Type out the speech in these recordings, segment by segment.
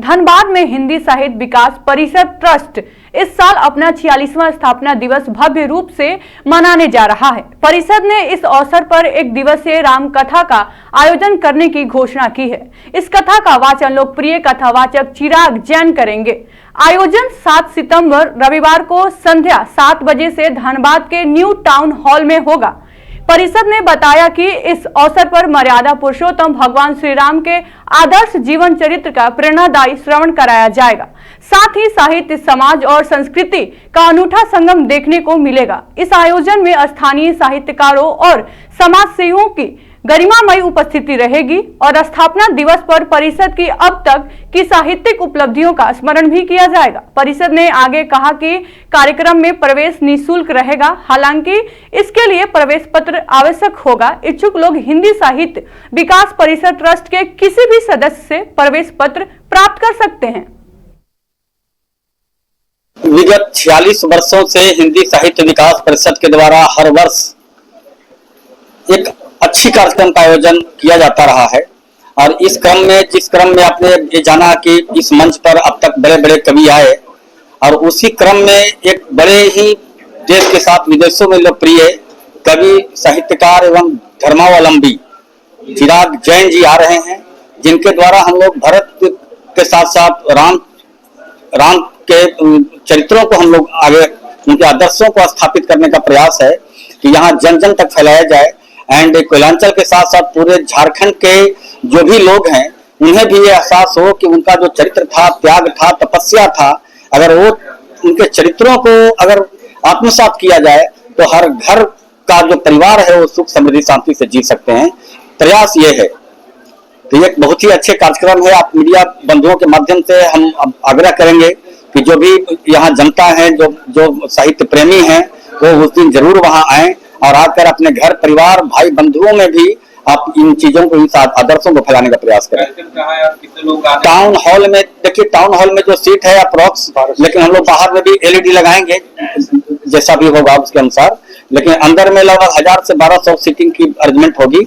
धनबाद में हिंदी साहित्य विकास परिषद ट्रस्ट इस साल अपना 46वां स्थापना दिवस भव्य रूप से मनाने जा रहा है। परिषद ने इस अवसर पर एक दिवसीय राम कथा का आयोजन करने की घोषणा की है। इस कथा का वाचन लोकप्रिय कथावाचक चिराग जैन करेंगे। आयोजन 7 सितंबर रविवार को संध्या 7 बजे से धनबाद के न्यू टाउन हॉल में होगा। परिषद ने बताया कि इस अवसर पर मर्यादा पुरुषोत्तम भगवान श्री राम के आदर्श जीवन चरित्र का प्रेरणादायी श्रवण कराया जाएगा। साथ ही साहित्य, समाज और संस्कृति का अनूठा संगम देखने को मिलेगा। इस आयोजन में स्थानीय साहित्यकारों और समाजसेवियों की गरिमामयी उपस्थिति रहेगी और स्थापना दिवस पर परिषद की अब तक की साहित्यिक उपलब्धियों का स्मरण भी किया जाएगा। परिषद ने आगे कहा कि कार्यक्रम में प्रवेश निःशुल्क रहेगा। हालांकि इसके लिए प्रवेश पत्र आवश्यक होगा। इच्छुक लोग हिंदी साहित्य विकास परिषद ट्रस्ट के किसी भी सदस्य से प्रवेश पत्र प्राप्त कर सकते हैं। विगत 46 वर्षों से हिंदी साहित्य विकास परिषद के द्वारा हर वर्ष एक अच्छी कार्यक्रम का आयोजन किया जाता रहा है और इस क्रम में जिस क्रम में आपने ये जाना कि इस मंच पर अब तक बड़े बड़े कवि आए और उसी क्रम में एक बड़े ही देश के साथ विदेशों में लोकप्रिय कवि, साहित्यकार एवं धर्मावलंबी चिराग जैन जी आ रहे हैं, जिनके द्वारा हम लोग भरत के साथ साथ राम के चरित्रों को हम लोग आगे उनके आदर्शों को स्थापित करने का प्रयास है कि यहाँ जन जन तक फैलाया जाए एंड कोयलांचल के साथ साथ पूरे झारखंड के जो भी लोग हैं उन्हें भी ये एहसास हो कि उनका जो चरित्र था, त्याग था, तपस्या था, अगर वो उनके चरित्रों को अगर आत्मसात किया जाए तो हर घर का जो परिवार है वो सुख समृद्धि शांति से जी सकते हैं। प्रयास ये है। तो ये एक बहुत ही अच्छे कार्यक्रम है। आप मीडिया बंधुओं के माध्यम से हम आग्रह करेंगे कि जो भी यहाँ जनता है, जो साहित्य प्रेमी हैं, वो उस दिन जरूर वहाँ आए और आकर अपने घर परिवार भाई बंधुओं में भी आप इन चीजों को, इन आदर्शों को फैलाने का प्रयास करें। टाउन हॉल में देखिए, टाउन हॉल में जो सीट है अप्रोक्स, लेकिन हम लोग बाहर में भी LED लगाएंगे जैसा भी होगा उसके अनुसार, लेकिन अंदर में लगभग 1000 से 1200 सीटिंग की अरेंजमेंट होगी।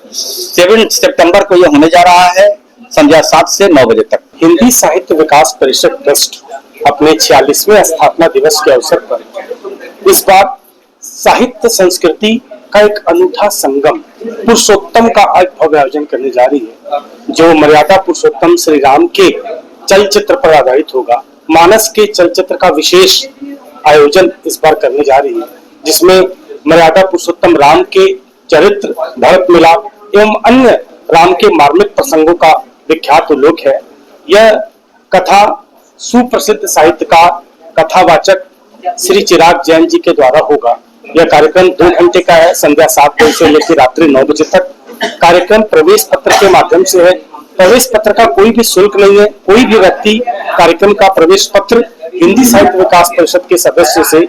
7 सितंबर को ये होने जा रहा है संध्या 7 से 9 बजे तक। हिंदी साहित्य विकास परिषद ट्रस्ट अपने 46वें स्थापना दिवस के अवसर पर इस बार साहित्य संस्कृति का एक अनूठा संगम पुरुषोत्तम का आज भव्य आयोजन करने जा रही है, जो मर्यादा पुरुषोत्तम श्री राम के चलचित्र पर आधारित होगा। मानस के चलचित्र का विशेष आयोजन इस बार करने जा रही है, जिसमें मर्यादा पुरुषोत्तम राम के चरित्र, भरत मिलाप एवं अन्य राम के मार्मिक प्रसंगों का विख्यात उल्लेख है। यह कथा सुप्रसिद्ध साहित्यकार, कथावाचक श्री चिराग जैन जी के द्वारा होगा। यह कार्यक्रम 2 घंटे का है, संध्या 7 बजे से लेकर रात्रि 9 बजे तक। कार्यक्रम प्रवेश पत्र के माध्यम से है। प्रवेश पत्र का कोई भी शुल्क नहीं है। कोई भी व्यक्ति कार्यक्रम का प्रवेश पत्र हिंदी साहित्य विकास परिषद के सदस्य से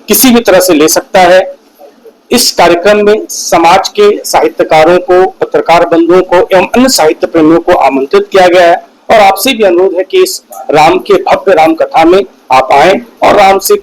किसी भी तरह से ले सकता है। इस कार्यक्रम में समाज के साहित्यकारों को, पत्रकार बंधुओं को एवं अन्य साहित्य प्रेमियों को आमंत्रित किया गया है और आपसे भी अनुरोध है कि इस राम के भव्य राम कथा में आप आएं और राम से